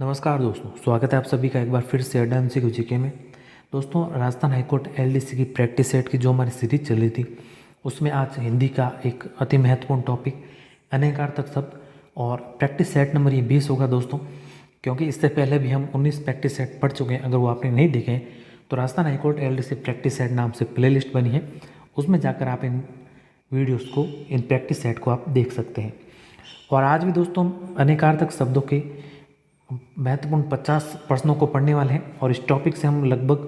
नमस्कार दोस्तों, स्वागत है आप सभी का एक बार फिर से अड्डा एमसीक्यू जीके में। दोस्तों, राजस्थान हाईकोर्ट एलडीसी की प्रैक्टिस सेट की जो हमारी सीरीज चल रही थी उसमें आज हिंदी का एक अति महत्वपूर्ण टॉपिक अनेकार्थक शब्द और प्रैक्टिस सेट नंबर ये 20 होगा दोस्तों। क्योंकि इससे पहले भी हम 19 प्रैक्टिस सेट पढ़ चुके हैं। अगर वो आपने नहीं देखे हैं तो Rajasthan high court LDC practice set नाम से प्ले लिस्ट बनी है, उसमें जाकर आप इन वीडियोज़ को, इन प्रैक्टिस सेट को आप देख सकते हैं। और आज भी दोस्तों हम अनेकार्थक शब्दों के महत्वपूर्ण 50 प्रश्नों को पढ़ने वाले हैं और इस टॉपिक से हम लगभग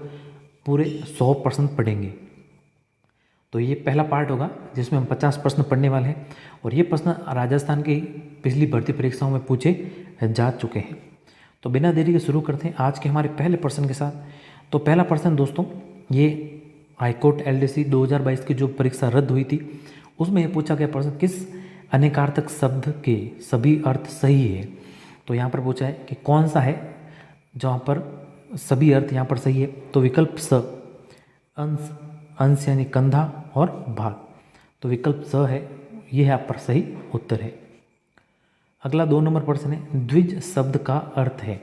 पूरे 100 प्रश्न पढ़ेंगे। तो ये पहला पार्ट होगा जिसमें हम 50 प्रश्न पढ़ने वाले हैं और ये प्रश्न राजस्थान की पिछली भर्ती परीक्षाओं में पूछे जा चुके हैं। तो बिना देरी के शुरू करते हैं आज के हमारे पहले प्रश्न के साथ। तो पहला प्रश्न दोस्तों, ये हाईकोर्ट एलडीसी 2022 की जो परीक्षा रद्द हुई थी उसमें ये पूछा गया प्रश्न, किस अनेकार्थक शब्द के सभी अर्थ सही है। तो यहाँ पर पूछा है कि कौन सा है जहाँ पर सभी अर्थ यहाँ पर सही है। तो विकल्प स, अंश, अंश यानी कंधा और भाग। तो विकल्प स है, ये यहाँ पर सही उत्तर है। अगला 2 नंबर प्रश्न है, द्विज शब्द का अर्थ है।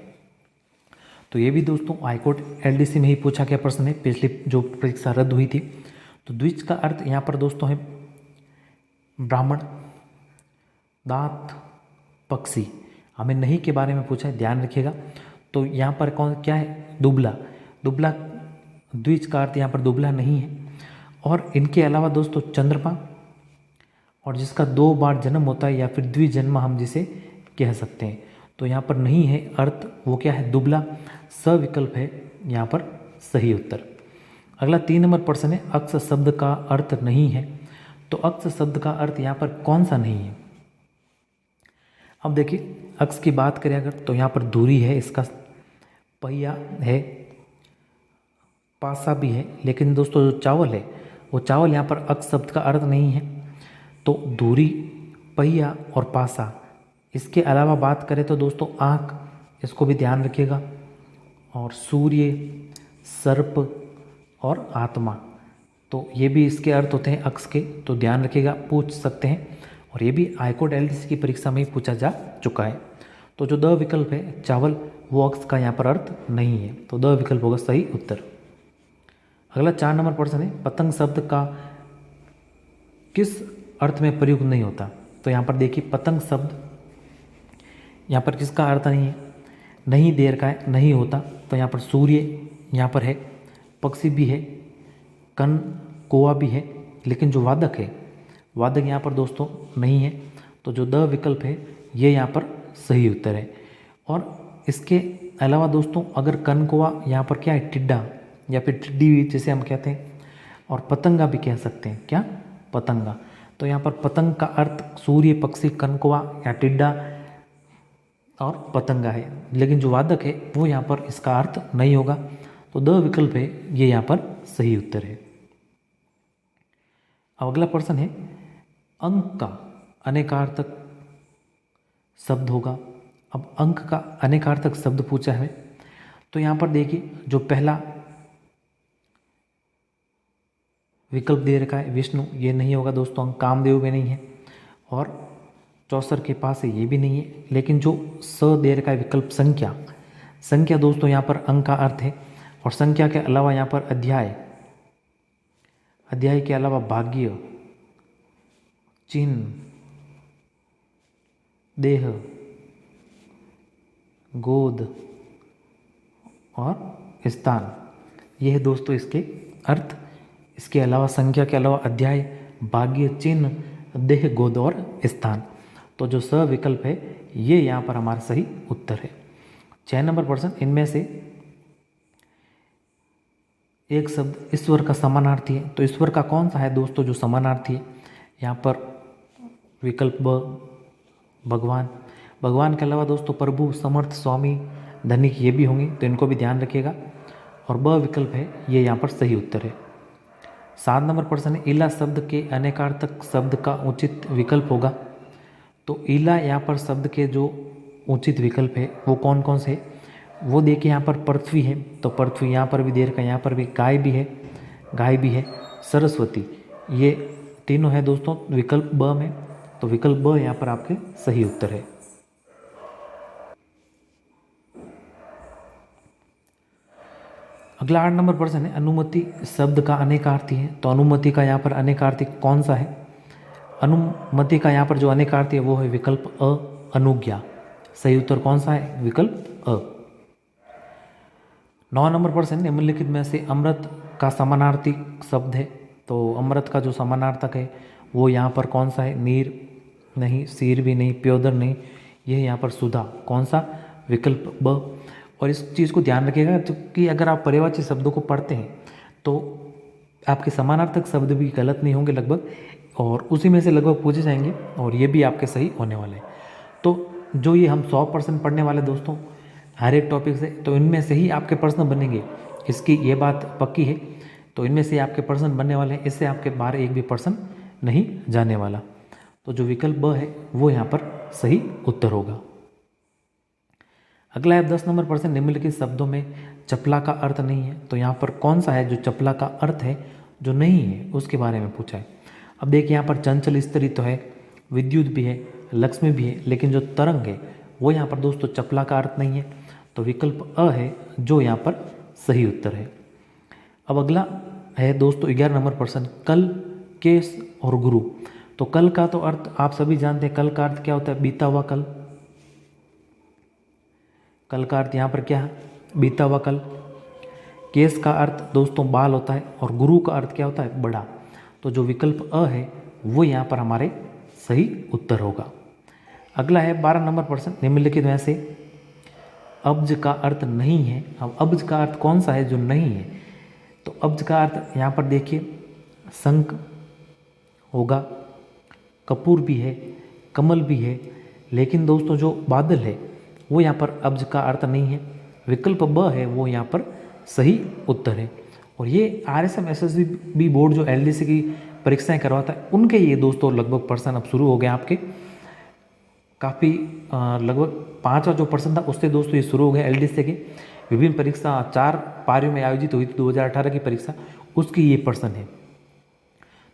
तो ये भी दोस्तों हाईकोर्ट एलडीसी में ही पूछा गया प्रश्न है, पिछली जो परीक्षा रद्द हुई थी। तो द्विज का अर्थ यहाँ पर दोस्तों है ब्राह्मण, दांत, पक्षी। हमें नहीं के बारे में पूछा है, ध्यान रखिएगा। तो यहाँ पर कौन क्या है, दुबला। दुबला द्विज का अर्थ यहाँ पर दुबला नहीं है। और इनके अलावा दोस्तों चंद्रमा, और जिसका 2 बार जन्म होता है या फिर द्विजन्म हम जिसे कह सकते हैं। तो यहाँ पर नहीं है अर्थ, वो क्या है, दुबला। स विकल्प है यहाँ पर सही उत्तर। अगला 3 नंबर प्रश्न है, अक्ष शब्द का अर्थ नहीं है। तो अक्ष शब्द का अर्थ यहाँ पर कौन सा नहीं है। अब देखिए, अक्ष की बात करें अगर तो यहाँ पर दूरी है, इसका पहिया है, पासा भी है। लेकिन दोस्तों जो चावल है वो चावल यहाँ पर अक्ष शब्द का अर्थ नहीं है। तो दूरी, पहिया और पासा। इसके अलावा बात करें तो दोस्तों आँख, इसको भी ध्यान रखिएगा। और सूर्य, सर्प और आत्मा, तो ये भी इसके अर्थ होते हैं अक्ष के। तो ध्यान रखिएगा, पूछ सकते हैं। और ये भी हाईकोर्ट एलडीसी की परीक्षा में ही पूछा जा चुका है। तो जो द विकल्प है चावल, वो अक्ष का यहाँ पर अर्थ नहीं है। तो द विकल्प होगा सही उत्तर। अगला 4 नंबर प्रश्न है, पतंग शब्द का किस अर्थ में प्रयोग नहीं होता। तो यहाँ पर देखिए, पतंग शब्द यहाँ पर किसका अर्थ नहीं है, नहीं देर का है, नहीं होता। तो यहाँ पर सूर्य यहाँ पर है, पक्षी भी है, कन, कौवा भी है। लेकिन जो वादक है, वादक यहाँ पर दोस्तों नहीं है। तो जो द विकल्प है ये यहाँ पर सही उत्तर है। और इसके अलावा दोस्तों अगर कन, कौवा, यहाँ पर क्या है, टिड्डा या फिर टिड्डी भी जिसे हम कहते हैं, और पतंगा भी कह सकते हैं, क्या, पतंगा। तो यहाँ पर पतंग का अर्थ सूर्य, पक्षी, कन, कौवा या टिड्डा और पतंगा है। लेकिन जो वादक है वो यहाँ पर इसका अर्थ नहीं होगा। तो द विकल्प है ये यहाँ पर सही उत्तर है। अब अगला प्रश्न है, अंक का अनेकार्थक शब्द होगा। अब अंक का अनेकार्थक शब्द पूछा है। तो यहाँ पर देखिए, जो पहला विकल्प दे रखा है विष्णु, ये नहीं होगा दोस्तों। अंक कामदेव भी नहीं है, और चौसर के पास है, ये भी नहीं है। लेकिन जो स दे रखा है विकल्प संख्या, संख्या दोस्तों यहाँ पर अंक का अर्थ है। और संख्या के अलावा यहाँ पर अध्याय, अध्याय के अलावा भाग्य, चिन्ह, देह, गोद और स्थान, यह है दोस्तों इसके अर्थ। इसके अलावा संख्या के अलावा अध्याय, भाग्य, चिन्ह, देह, गोद और स्थान। तो जो स विकल्प है ये यहाँ पर हमारा सही उत्तर है। 6 नंबर प्रश्न, इनमें से एक शब्द ईश्वर का समानार्थी है। तो ईश्वर का कौन सा है दोस्तों जो समानार्थी है। यहाँ पर विकल्प ब, भगवान। भगवान के अलावा दोस्तों प्रभु, समर्थ, स्वामी, धनिक, ये भी होंगे, तो इनको भी ध्यान रखिएगा। और ब विकल्प है ये यहाँ पर सही उत्तर है। 7 नंबर प्रश्न है, इला शब्द के अनेकार्थक शब्द का उचित विकल्प होगा। तो इला यहाँ पर शब्द के जो उचित विकल्प है वो कौन कौन से, वो देखिए। यहाँ पर पृथ्वी है, तो पृथ्वी यहाँ पर भी देर का, यहाँ पर भी गाय भी है, गाय भी है, सरस्वती, ये तीनों है दोस्तों विकल्प ब में। तो विकल्प ब यहाँ पर आपके सही उत्तर है। अगला 8 नंबर प्रश्न है, अनुमति शब्द का अनेकार्थी है। तो अनुमति का यहाँ पर अनेकार्थी कौन सा है? अनुमति का यहाँ पर जो अनेकार्थी है वो है विकल्प अ, अनुज्ञा। सही उत्तर कौन सा है? विकल्प अ। 9 नंबर प्रश्न, निम्नलिखित में से अमृत का समानार्थी शब्द है। तो अमृत का जो समानार्थक है वो यहाँ पर कौन सा है? नीर नहीं, सीर भी नहीं, प्योदर नहीं, यह यहाँ पर सुधा। कौन सा? विकल्प ब। और इस चीज़ को ध्यान रखिएगा कि अगर आप पर्यायवाची शब्दों को पढ़ते हैं तो आपके समानार्थक शब्द भी गलत नहीं होंगे लगभग, और उसी में से लगभग पूछे जाएंगे और ये भी आपके सही होने वाले हैं। तो जो ये हम 100% पढ़ने वाले दोस्तों हर एक टॉपिक से, तो इनमें से ही आपके प्रश्न बनेंगे, इसकी ये बात पक्की है। तो इनमें से आपके प्रश्न बनने वाले हैं, इससे आपके बाहर एक भी प्रश्न नहीं जाने वाला। तो जो विकल्प ब है वो यहाँ पर सही उत्तर होगा। अगला है 10 नंबर प्रश्न, निम्नलिखित शब्दों में चपला का अर्थ नहीं है। तो यहाँ पर कौन सा है जो चपला का अर्थ है जो नहीं है, उसके बारे में पूछा है। अब देखिए यहाँ पर चंचल स्त्री तो है, विद्युत भी है, लक्ष्मी भी है, लेकिन जो तरंग है वो यहाँ पर दोस्तों चपला का अर्थ नहीं है। तो विकल्प अ है जो यहाँ पर सही उत्तर है। अब अगला है दोस्तों 11 नंबर प्रश्न, कल, केस और गुरु। तो कल का तो अर्थ आप सभी जानते हैं, कल का अर्थ क्या होता है? बीता हुआ कल। कल का अर्थ यहाँ पर क्या है? बीता हुआ कल। केस का अर्थ दोस्तों बाल होता है, और गुरु का अर्थ क्या होता है? बड़ा। तो जो विकल्प अ है वो यहाँ पर हमारे सही उत्तर होगा। अगला है 12 नंबर प्रश्न, निम्नलिखित में से अब्ज का अर्थ नहीं है। अब अब्ज का अर्थ कौन सा है जो नहीं है? तो अब्ज का अर्थ यहाँ पर देखिए शंख होगा, कपूर भी है, कमल भी है, लेकिन दोस्तों जो बादल है वो यहाँ पर अब्ज का अर्थ नहीं है। विकल्प ब है वो यहाँ पर सही उत्तर है। और ये RSM SSB बोर्ड जो LDC की परीक्षाएं करवाता है उनके ये दोस्तों लगभग पर्सन अब शुरू हो गए आपके, काफ़ी लगभग 5वां जो पर्सन था उससे दोस्तों ये शुरू हो गए LDC के। विभिन्न परीक्षा 4 पारियों में आयोजित हुई थी 2018 की परीक्षा, उसकी ये पर्सन है।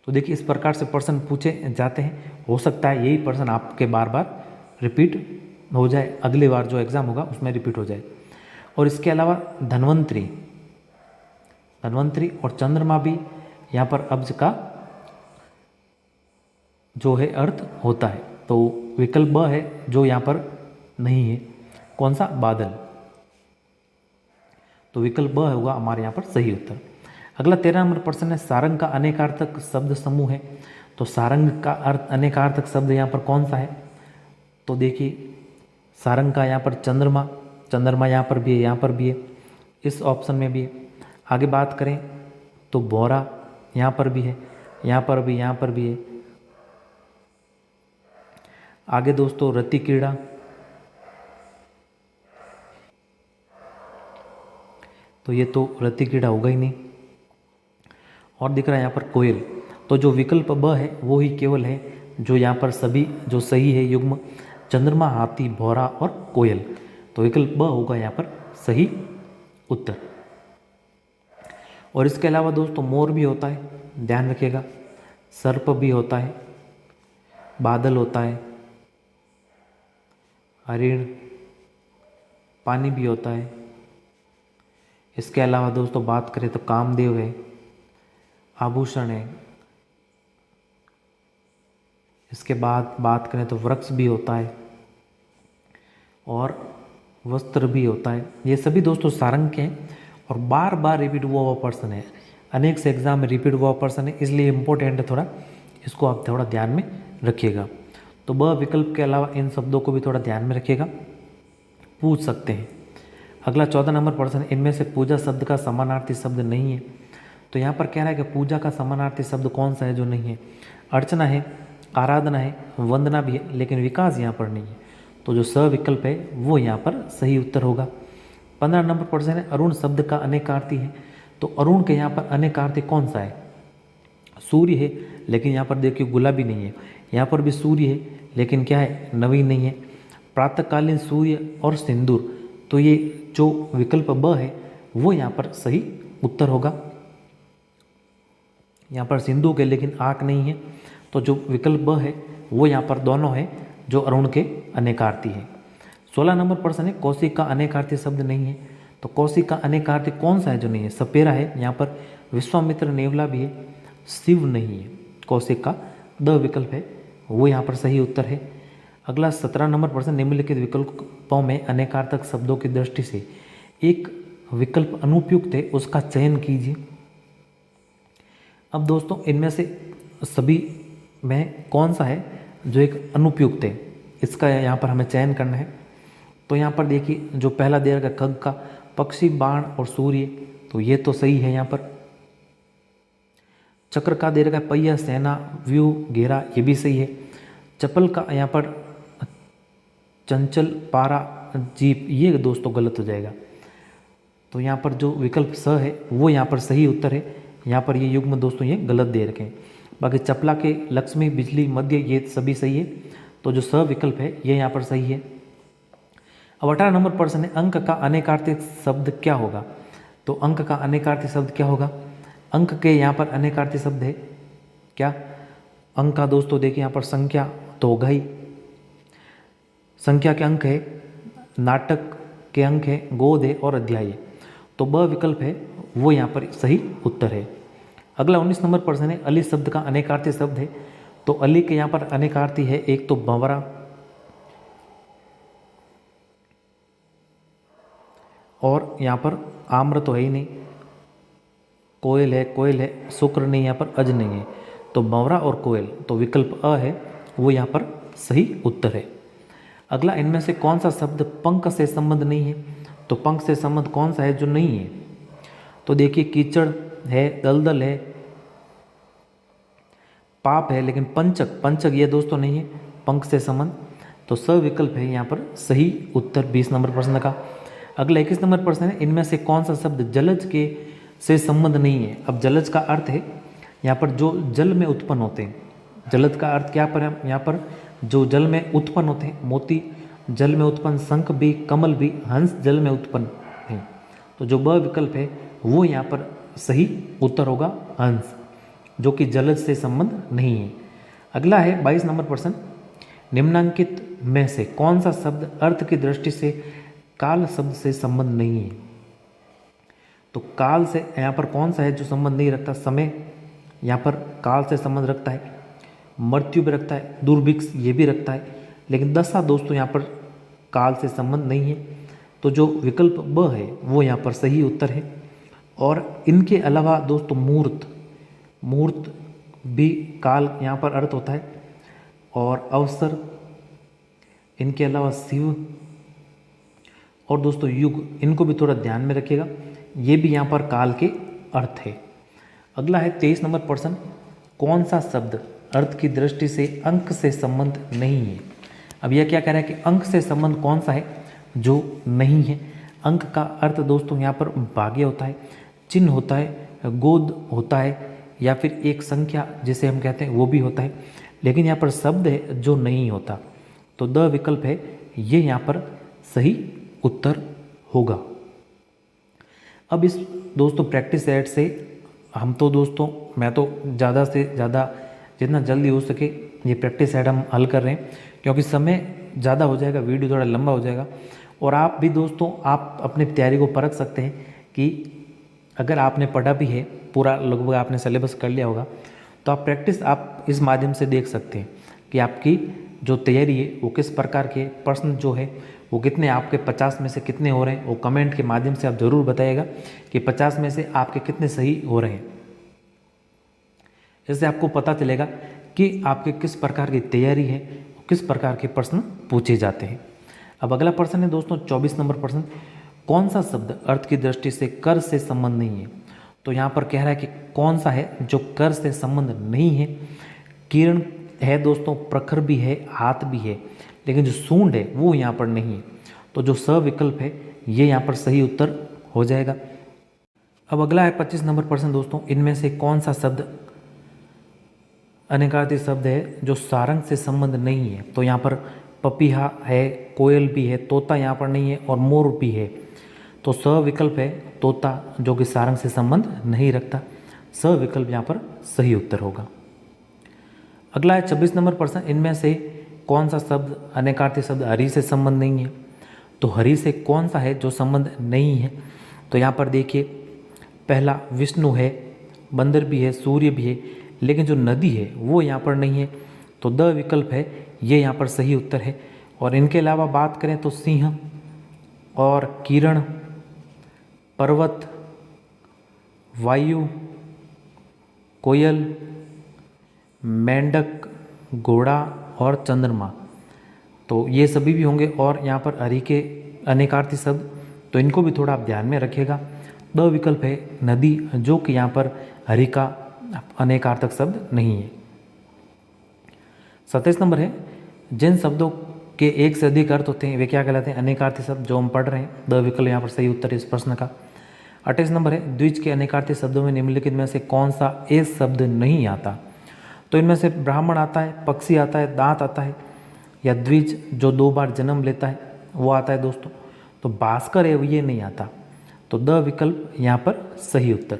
तो देखिए इस प्रकार से पर्सन पूछे जाते हैं, हो सकता है यही पर्सन आपके बार बार रिपीट हो जाए, अगले बार जो एग्ज़ाम होगा उसमें रिपीट हो जाए। और इसके अलावा धन्वंतरी और चंद्रमा भी यहाँ पर अब्ज का जो है अर्थ होता है। तो विकल्प ब है जो यहाँ पर नहीं है। कौन सा? बादल। तो विकल्प ब होगा हमारे यहाँ पर सही उत्तर। अगला 13 नंबर प्रश्न है, सारंग का अनेकार्थक शब्द समूह है। तो सारंग का अर्थ अनेकार्थक शब्द यहाँ पर कौन सा है? तो देखिए सारंग का यहाँ पर चंद्रमा यहाँ पर भी है, यहाँ पर भी है, इस ऑप्शन में भी है। आगे बात करें तो बोरा यहाँ पर भी है, यहाँ पर भी, यहाँ पर भी है। आगे दोस्तों रति क्रीड़ा, तो ये तो रति क्रीड़ा होगा ही नहीं। और दिख रहा है यहाँ पर कोयल। तो जो विकल्प ब है वो ही केवल है जो यहाँ पर सभी जो सही है युग्म चंद्रमा, हाथी, भौरा और कोयल। तो विकल्प ब होगा यहाँ पर सही उत्तर। और इसके अलावा दोस्तों मोर भी होता है, ध्यान रखिएगा, सर्प भी होता है, बादल होता है, हरिण, पानी भी होता है। इसके अलावा दोस्तों बात करें तो कामदेव है, आभूषण है। इसके बाद बात करें तो वृक्ष भी होता है और वस्त्र भी होता है। ये सभी दोस्तों सारंग के हैं और बार बार रिपीट हुआ पर्सन है, अनेक से एग्जाम में रिपीट हुआ पर्सन है, इसलिए इम्पोर्टेंट है थोड़ा, इसको आप थोड़ा ध्यान में रखिएगा। तो ब विकल्प के अलावा इन शब्दों को भी थोड़ा ध्यान में रखिएगा, पूछ सकते हैं। अगला 14 नंबर प्रश्न, इनमें से पूजा शब्द का समानार्थी शब्द नहीं है। तो यहाँ पर कह रहा है कि पूजा का समानार्थी शब्द कौन सा है जो नहीं है? अर्चना है, आराधना है, वंदना भी है, लेकिन विकास यहाँ पर नहीं है। तो जो स विकल्प है वो यहाँ पर सही उत्तर होगा। 15 नंबर प्रश्न है, अरुण शब्द का अनेकार्थी है। तो अरुण के यहाँ पर अनेकार्थी कौन सा है? सूर्य है, लेकिन यहाँ पर देखिए गुलाबी नहीं है। यहाँ पर भी सूर्य है, लेकिन क्या है? नवीन नहीं है। प्रातःकालीन सूर्य और सिंदूर, तो ये जो विकल्प ब है वो यहाँ पर सही उत्तर होगा। यहाँ पर सिंधु के लेकिन आँख नहीं है, तो जो विकल्प ब है वो यहाँ पर दोनों है जो अरुण के अनेकार्थी है। 16 नंबर प्रश्न है, कौशिक का अनेकार्थी शब्द नहीं है। तो कौशिक का अनेकार्थी कौन सा है जो नहीं है? सपेरा है, यहाँ पर विश्वामित्र नेवला भी है, शिव नहीं है। कौशिक का द विकल्प है, वो यहाँ पर सही उत्तर है। अगला 17 नंबर प्रश्न, निम्नलिखित विकल्पों में अनेकार्थक शब्दों की दृष्टि से एक विकल्प अनुपयुक्त है, उसका चयन कीजिए। अब दोस्तों इनमें से सभी में कौन सा है जो एक अनुपयुक्त है, इसका यहाँ पर हमें चयन करना है। तो यहाँ पर देखिए जो पहला दे रखा खग का पक्षी, बाण और सूर्य, तो ये तो सही है। यहाँ पर चक्र का दे रखा है पहिया, सेना, व्यू, घेरा, ये भी सही है। चप्पल का यहाँ पर चंचल, पारा, जीप, ये दोस्तों गलत हो जाएगा। तो यहाँ पर जो विकल्प स है वो यहाँ पर सही उत्तर है। यहाँ पर ये युग्म दोस्तों ये गलत दे रखे हैं। बाकी चपला के लक्ष्मी, बिजली, मध्य, ये सभी सही है। तो जो स विकल्प है ये यहाँ पर सही है। अब 18 नंबर प्रश्न है, अंक का अनेकार्थी शब्द क्या होगा? तो अंक का अनेकार्थी शब्द क्या होगा? अंक के यहाँ पर अनेकार्थी शब्द है क्या? अंक का दोस्तों देखिए यहाँ पर संख्या तो होगा ही, संख्या के अंक है, नाटक के अंक है, गोद है और अध्याय है। तो ब विकल्प है वो यहाँ पर सही उत्तर है। अगला 19 नंबर प्रश्न है, अली शब्द का अनेकार्थी शब्द है। तो अली के यहाँ पर अनेकार्थी है, एक तो भंवरा और यहाँ पर आम्र तो है ही नहीं, कोयल है, शुक्र नहीं, यहाँ पर अज नहीं है। तो भंवरा और कोयल, तो विकल्प अ है वो यहाँ पर सही उत्तर है। अगला, इनमें से कौन सा शब्द पंख से संबंध नहीं है? तो पंख से संबंध कौन सा है जो नहीं है? तो देखिए कीचड़ है, दलदल है, पाप है, लेकिन पंचक ये दोस्तों नहीं है पंख से संबंध। तो स विकल्प है यहाँ पर सही उत्तर 20 नंबर प्रश्न का। अगला 21 नंबर प्रश्न है, इनमें से कौन सा शब्द जलज के से संबंध नहीं है? अब जलज का अर्थ है यहाँ पर जो जल में उत्पन्न होते हैं। जलज का अर्थ क्या पर है? यहाँ पर जो जल में उत्पन्न होते हैं, मोती जल में उत्पन्न, शंख भी, कमल भी, हंस जल में उत्पन्न है। तो जो ब विकल्प है वो यहाँ पर सही उत्तर होगा, हंस, जो कि जलज से संबंध नहीं है। अगला है 22 नंबर प्रश्न, निम्नांकित में से कौन सा शब्द अर्थ की दृष्टि से काल शब्द से संबंध नहीं है? तो काल से यहाँ पर कौन सा है जो संबंध नहीं रखता? समय यहाँ पर काल से संबंध रखता है, मृत्यु भी रखता है, दुर्भिक्ष ये भी रखता है, लेकिन दशा दोस्तों यहाँ पर काल से संबंध नहीं है। तो जो विकल्प ब है वो यहाँ पर सही उत्तर है। और इनके अलावा दोस्तों मूर्त भी काल यहाँ पर अर्थ होता है, और अवसर, इनके अलावा शिव और दोस्तों युग, इनको भी थोड़ा ध्यान में रखिएगा, ये भी यहाँ पर काल के अर्थ है। अगला है 23 नंबर प्रश्न, कौन सा शब्द अर्थ की दृष्टि से अंक से संबंध नहीं है? अब यह क्या कह रहा है कि अंक से संबंध कौन सा है जो नहीं है? अंक का अर्थ दोस्तों यहाँ पर भाग्य होता है, चिन्ह होता है, गोद होता है, या फिर एक संख्या जिसे हम कहते हैं वो भी होता है, लेकिन यहाँ पर शब्द है जो नहीं होता। तो द विकल्प है ये यहाँ पर सही उत्तर होगा। अब इस दोस्तों प्रैक्टिस सेट से हम तो दोस्तों, मैं तो ज़्यादा से ज़्यादा जितना जल्दी हो सके ये प्रैक्टिस सेट हम हल कर रहे हैं, क्योंकि समय ज़्यादा हो जाएगा, वीडियो थोड़ा लंबा हो जाएगा। और आप भी दोस्तों, आप अपनी तैयारी को परख सकते हैं कि अगर आपने पढ़ा भी है पूरा, लगभग आपने सिलेबस कर लिया होगा, तो आप प्रैक्टिस आप इस माध्यम से देख सकते हैं कि आपकी जो तैयारी है वो किस प्रकार के प्रश्न जो है वो कितने, आपके 50 में से कितने हो रहे हैं, वो कमेंट के माध्यम से आप ज़रूर बताइएगा कि 50 में से आपके कितने सही हो रहे हैं। इससे आपको पता चलेगा कि आपके किस प्रकार की तैयारी है, किस प्रकार के प्रश्न पूछे जाते हैं। अब अगला प्रश्न है दोस्तों 24 नंबर प्रश्न, कौन सा शब्द अर्थ की दृष्टि से कर से संबंध नहीं है? तो यहाँ पर कह रहा है कि कौन सा है जो कर से संबंध नहीं है? किरण है दोस्तों, प्रखर भी है, हाथ भी है, लेकिन जो सूंड है वो यहाँ पर नहीं है। तो जो स विकल्प है ये यहाँ पर सही उत्तर हो जाएगा। अब अगला है 25 नंबर प्रश्न दोस्तों, इनमें से कौन सा शब्द अनेकार्थी शब्द है जो सारंग से संबंध नहीं है? तो यहाँ पर पपीहा है, कोयल भी है, तोता यहाँ पर नहीं है, और मोर भी है। तो स विकल्प है तोता, जो कि सारंग से संबंध नहीं रखता। स विकल्प यहाँ पर सही उत्तर होगा। अगला है 26 नंबर प्रश्न, इनमें से कौन सा शब्द अनेकार्थी शब्द हरि से संबंध नहीं है? तो हरि से कौन सा है जो संबंध नहीं है? तो यहाँ पर देखिए, पहला विष्णु है, बंदर भी है, सूर्य भी है, लेकिन जो नदी है वो यहाँ पर नहीं है। तो द विकल्प है, ये यहाँ पर सही उत्तर है। और इनके अलावा बात करें तो सिंह और किरण, पर्वत, वायु, कोयल, मेंढक, घोड़ा और चंद्रमा, तो ये सभी भी होंगे। और यहाँ पर हरि के अनेकार्थी शब्द, तो इनको भी थोड़ा आप ध्यान में रखिएगा। द विकल्प है नदी, जो कि यहाँ पर हरि का अनेकार्थक शब्द नहीं है। 27 नंबर है, जिन शब्दों के एक से अधिक अर्थ होते हैं वे क्या कहलाते हैं? अनेकार्थी शब्द, जो हम पढ़ रहे हैं। द विकल्प यहाँ पर सही उत्तर है इस प्रश्न का। 28 नंबर है, द्विज के अनेकार्थी शब्दों में निम्नलिखित में से कौन सा एक शब्द नहीं आता? तो इनमें से ब्राह्मण आता है, पक्षी आता है, दांत आता है, या द्विज जो 2 बार जन्म लेता है वो आता है दोस्तों। तो भास्कर है ये नहीं आता। तो द विकल्प यहाँ पर सही उत्तर।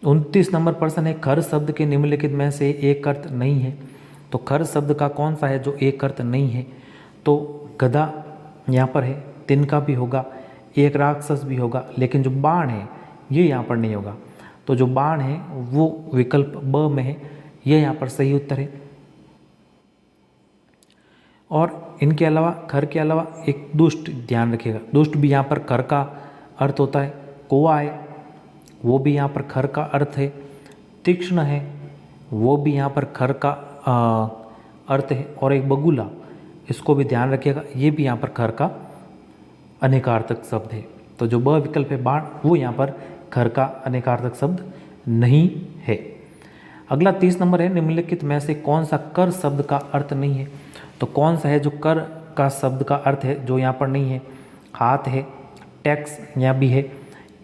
29 नंबर प्रश्न है, खर शब्द के निम्नलिखित में से एक अर्थ नहीं है। तो खर शब्द का कौन सा है जो एक अर्थ नहीं है? तो गधा यहाँ पर है, तिनका भी होगा, एक राक्षस भी होगा, लेकिन जो बाण है ये यहाँ पर नहीं होगा। तो जो बाण है वो विकल्प ब में है, ये यहाँ पर सही उत्तर है। और इनके अलावा, खर के अलावा एक दुष्ट, ध्यान रखिएगा, दुष्ट भी यहाँ पर खर का अर्थ होता है। कौवा है, वो भी यहाँ पर खर का अर्थ है। तीक्ष्ण है, वो भी यहाँ पर खर का अर्थ है। और एक बगुला, इसको भी ध्यान रखिएगा, ये भी यहाँ पर खर का अनेकार्थक शब्द है। तो जो ब विकल्प है बाण, वो यहाँ पर खर का अनेकार्थक शब्द नहीं है। अगला 30 नंबर है, निम्नलिखित में से कौन सा कर शब्द का अर्थ नहीं है? तो कौन सा है जो कर का शब्द का अर्थ है जो यहाँ पर नहीं है? हाथ है, टैक्स यहाँ भी है,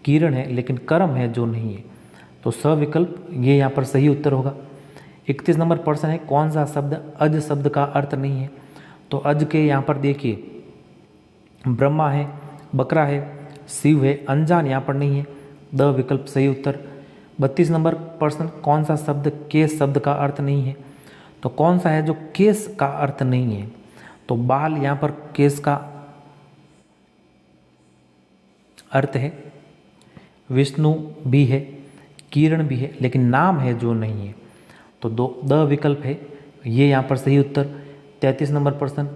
किरण है, लेकिन कर्म है जो नहीं है। तो स विकल्प ये यहाँ पर सही उत्तर होगा। 31 नंबर प्रश्न है, कौन सा शब्द अज शब्द का अर्थ नहीं है? तो अज के यहाँ पर देखिए, ब्रह्मा है, बकरा है, शिव है, अनजान यहाँ पर नहीं है। द विकल्प सही उत्तर। 32 नंबर प्रश्न, कौन सा शब्द केस शब्द का अर्थ नहीं है? तो कौन सा है जो केस का अर्थ नहीं है? तो बाल यहाँ पर केस का अर्थ है, विष्णु भी है, किरण भी है, लेकिन नाम है जो नहीं है। तो द विकल्प है ये यहाँ पर सही उत्तर। 33 नंबर प्रश्न,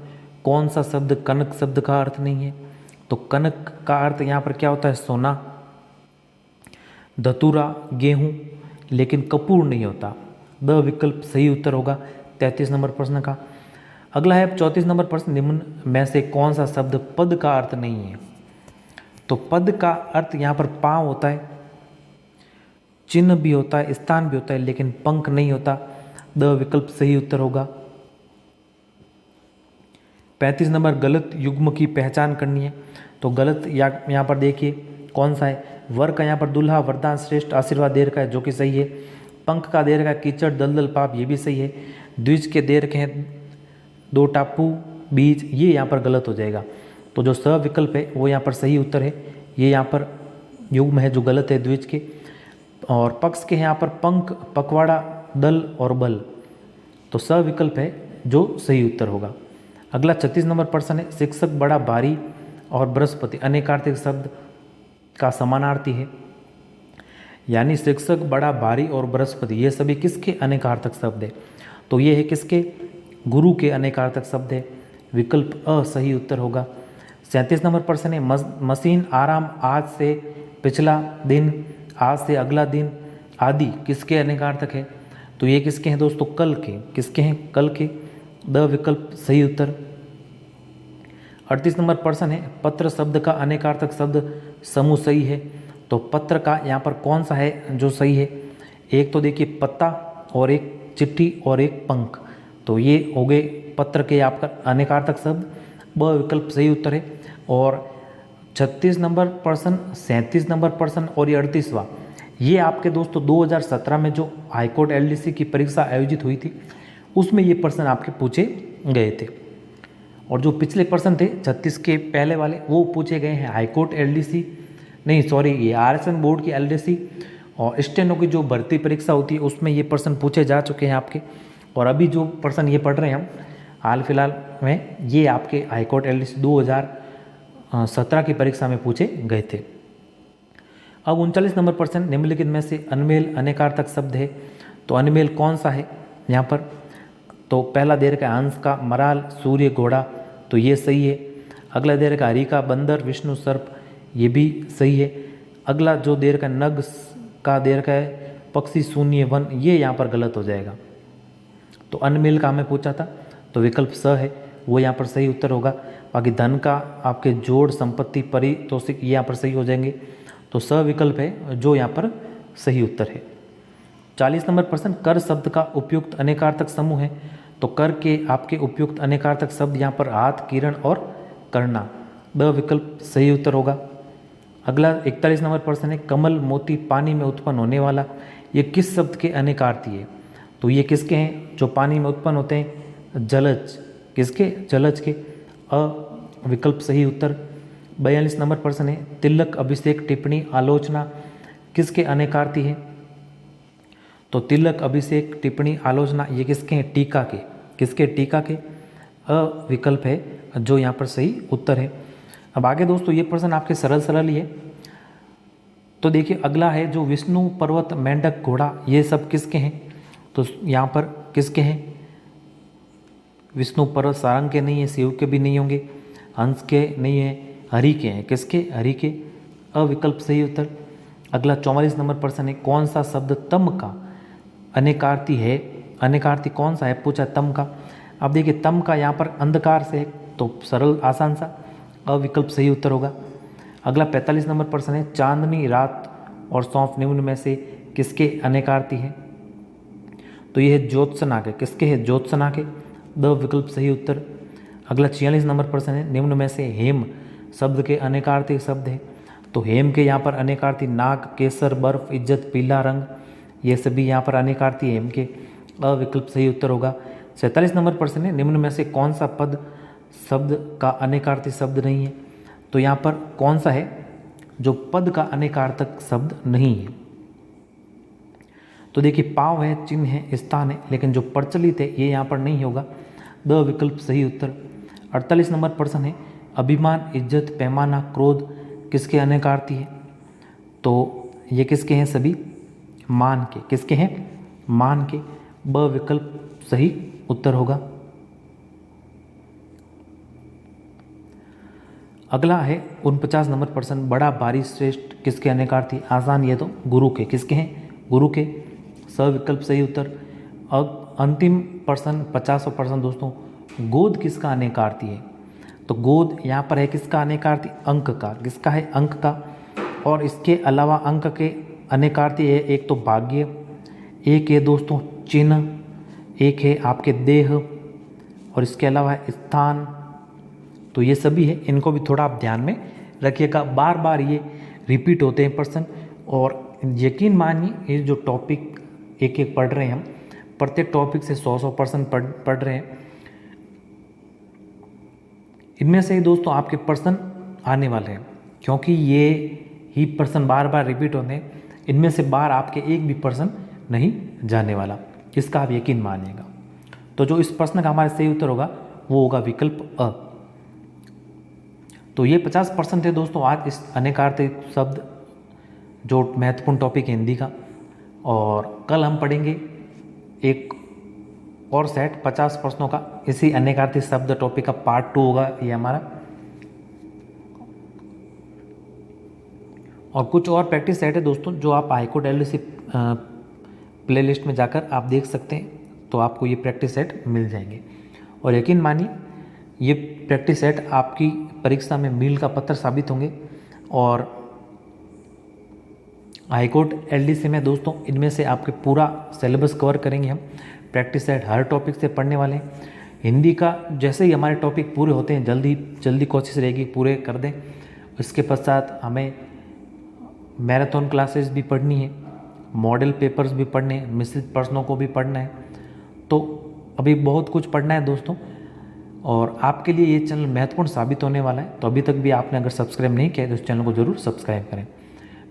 कौन सा शब्द कनक शब्द का अर्थ नहीं है? तो कनक का अर्थ यहाँ पर क्या होता है? सोना, धतूरा, गेहूँ, लेकिन कपूर नहीं होता। द विकल्प सही उत्तर होगा 33 नंबर प्रश्न का। अगला है 34 नंबर प्रश्न, निम्न में से कौन सा शब्द पद का अर्थ नहीं है? तो पद का अर्थ यहाँ पर पाँव होता है, चिन्ह भी होता है, स्थान भी होता है, लेकिन पंख नहीं होता। द विकल्प सही उत्तर होगा। 35 नंबर, गलत युग्म की पहचान करनी है। तो गलत यहाँ पर देखिए कौन सा है? वर का यहाँ पर दुल्हा, वरदान, श्रेष्ठ, आशीर्वाद दे रखा है जो कि सही है। पंख का दे रखा है कीचड़, दलदल, पाप, ये भी सही है। द्विज के दे रखे हैं 2 टापू, बीज, ये यहाँ पर गलत हो जाएगा। तो जो स विकल्प है वो यहाँ पर सही उत्तर है। ये यहाँ पर युग्म है जो गलत है द्विज के। और पक्ष के यहाँ पर पंख, पखवाड़ा, दल और बल, तो स विकल्प है जो सही उत्तर होगा। अगला 36 नंबर प्रश्न है, शिक्षक बड़ा भारी और बृहस्पति अनेकार्थक शब्द का समानार्थी है। यानी शिक्षक, बड़ा, भारी और बृहस्पति, ये सभी किसके अनेकार्थक शब्द है? तो ये है किसके? गुरु के अनेकार्थक शब्द है। विकल्प अ सही उत्तर होगा। 37 नंबर प्रश्न है, मशीन, आराम, आज से पिछला दिन, आज से अगला दिन आदि किसके अनेकार्थक है? तो ये किसके हैं दोस्तों? कल के। किसके हैं? कल के। द विकल्प सही उत्तर। 38 नंबर प्रश्न है, पत्र शब्द का अनेकार्थक शब्द समूह सही है। तो पत्र का यहाँ पर कौन सा है जो सही है? एक तो देखिए पत्ता, और एक चिट्ठी, और एक पंख, तो ये हो गए पत्र के आपका अनेकार्थक शब्द। ब विकल्प सही उत्तर है। और 36 नंबर प्रश्न, 37 नंबर प्रश्न और ये 38वां, ये आपके दोस्तों 2017 में जो हाईकोर्ट एलडीसी की परीक्षा आयोजित हुई थी उसमें ये प्रश्न आपके पूछे गए थे। और जो पिछले प्रश्न थे 36 के पहले वाले, वो पूछे गए हैं हाईकोर्ट एलडीसी, नहीं सॉरी, ये आरक्षण बोर्ड की एलडीसी और स्टेनो की जो भर्ती परीक्षा होती है उसमें ये प्रश्न पूछे जा चुके हैं आपके। और अभी जो प्रश्न ये पढ़ रहे हैं हम हाल फिलहाल में, ये आपके हाईकोर्ट एलडीसी 2017 की परीक्षा में पूछे गए थे। अब 39 नंबर प्रश्न, निम्नलिखित में से अनमेल अनेकार्थक शब्द है, तो अनमेल कौन सा है यहाँ पर? तो पहला दे रखा है हंस का, मराल, सूर्य, घोड़ा, तो ये सही है। अगला दे रखा है हरिका, बंदर, विष्णु, सर्प, ये भी सही है। अगला जो दे रखा है नग का दे रखा है पक्षी, शून्य, वन, ये यहाँ पर गलत हो जाएगा। तो अनमेल का हमें पूछा था, तो विकल्प स है वो यहाँ पर सही उत्तर होगा। बाकी धन का आपके जोड़, संपत्ति, पारितोषिक, ये यहाँ पर सही हो जाएंगे। तो स विकल्प है जो यहाँ पर सही उत्तर है। 40 नंबर प्रश्न, कर शब्द का उपयुक्त अनेकार्थक समूह है, तो कर के आपके उपयुक्त अनेकार्थक शब्द यहाँ पर हाथ, किरण और करना, ब विकल्प सही उत्तर होगा। अगला 41 नंबर प्रश्न है, कमल, मोती, पानी में उत्पन्न होने वाला, ये किस शब्द के अनेकार्थी है? तो ये किसके हैं जो पानी में उत्पन्न होते हैं? जलज, किसके? जलज के, अ विकल्प सही उत्तर। 42 नंबर प्रश्न है, तिलक, अभिषेक, टिप्पणी, आलोचना, किसके अनेकार्थी है? तो तिलक, अभिषेक, टिप्पणी, आलोचना, ये किसके हैं? टीका के, किसके? टीका के, अ विकल्प है जो यहाँ पर सही उत्तर है। अब आगे दोस्तों ये प्रश्न आपके सरल सरल ही है। तो देखिए अगला है जो विष्णु, पर्वत, मेंढक, घोड़ा, ये सब किसके हैं? तो यहाँ पर किसके हैं? विष्णु, पर्वत सारंग के नहीं है, शिव के भी नहीं होंगे, हंस के नहीं है, हरि के हैं, किसके? हरि के, अविकल्प सही उत्तर। अगला 44 नंबर प्रश्न है, कौन सा शब्द तम का अनेकार्थी है? अनेकार्थी कौन सा है पूछा तम का। अब देखिए तम का यहाँ पर अंधकार से है, तो सरल आसान सा, अविकल्प सही उत्तर होगा। अगला 45 नंबर प्रश्न है, चांदनी, रात और सौंफ निम्न में से किसके अनेकार्थी है? तो यह है ज्योत्सना के, किसके है? ज्योत्सना के, द विकल्प सही उत्तर। अगला 46 नंबर प्रश्न है, निम्न में से हेम शब्द के अनेकार्थी शब्द है, तो हेम के यहाँ पर अनेकार्थी नाग, केसर, बर्फ, इज्जत, पीला रंग, ये सभी यहाँ पर अनेकार्थी हेम के, अविकल्प सही उत्तर होगा। 47 नंबर प्रश्न है, निम्न में से कौन सा पद शब्द का अनेकार्थी शब्द नहीं है? तो यहाँ पर कौन सा है जो पद का अनेकार्थक शब्द नहीं है? तो देखिए पाव है, चिन्ह है, स्थान है, लेकिन जो प्रचलित है ये यहाँ पर नहीं होगा, द विकल्प सही उत्तर। 48 नंबर प्रश्न है, अभिमान, इज्जत, पैमाना, क्रोध, किसके अनेकार्थी है? तो ये किसके हैं? सभी मान के, किसके हैं? मान के, ब विकल्प सही उत्तर होगा। अगला है 49 नंबर प्रश्न, बड़ा, भारी, श्रेष्ठ, किसके अनेकार्थी? आसान, ये तो गुरु के, किसके हैं? गुरु के, स विकल्प सही उत्तर। अब अंतिम प्रश्न 50वां प्रश्न दोस्तों, गोद किसका अनेकार्थी है? तो गोद यहाँ पर है किसका अनेकार्थी? अंक का, किसका है? अंक का। और इसके अलावा अंक के अनेकार्थी है, एक तो भाग्य, एक है दोस्तों चिन्ह, एक है आपके देह, और इसके अलावा है स्थान। तो ये सभी है, इनको भी थोड़ा आप ध्यान में रखिएगा, बार बार ये रिपीट होते हैं प्रश्न। और यकीन मानिए ये जो टॉपिक एक एक पढ़ रहे हैं हम, प्रत्येक टॉपिक से 100 प्रश्न पढ़ रहे हैं, इनमें से ही दोस्तों आपके प्रश्न आने वाले हैं, क्योंकि ये ही प्रश्न बार बार रिपीट होते हैं। इनमें से बार आपके एक भी प्रश्न नहीं जाने वाला, इसका आप यकीन मानिएगा। तो जो इस प्रश्न का हमारा सही उत्तर होगा वो होगा विकल्प अ। तो ये 50% थे दोस्तों आज इस अनेकार्थी शब्द जो महत्वपूर्ण टॉपिक है हिंदी का। और कल हम पढ़ेंगे एक और सेट 50 प्रश्नों का, इसी अनेकार्थी शब्द टॉपिक का पार्ट 2 होगा ये हमारा। और कुछ और प्रैक्टिस सेट है दोस्तों जो आप हाईकोर्ट एलडीसी प्लेलिस्ट में जाकर आप देख सकते हैं, तो आपको ये प्रैक्टिस सेट मिल जाएंगे। और यकीन मानिए ये प्रैक्टिस सेट आपकी परीक्षा में मील का पत्थर साबित होंगे। और हाईकोर्ट एलडीसी में दोस्तों इनमें से आपके पूरा सिलेबस कवर करेंगे हम। प्रैक्टिस सेट हर टॉपिक से पढ़ने वाले हैं। हिंदी का जैसे ही हमारे टॉपिक पूरे होते हैं जल्दी कोशिश रहेगी पूरे कर दें। इसके पश्चात हमें मैराथन क्लासेस भी पढ़नी है, मॉडल पेपर्स भी पढ़ने हैं, मिश्रित प्रश्नों को भी पढ़ना है। तो अभी बहुत कुछ पढ़ना है दोस्तों, और आपके लिए ये चैनल महत्वपूर्ण साबित होने वाला है। तो अभी तक भी आपने अगर सब्सक्राइब नहीं किया तो इस चैनल को जरूर सब्सक्राइब करें।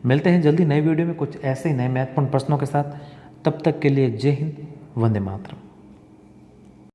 मिलते हैं जल्दी नए वीडियो में कुछ ऐसे ही नए महत्वपूर्ण प्रश्नों के साथ। तब तक के लिए जय हिंद, वंदे मातरम।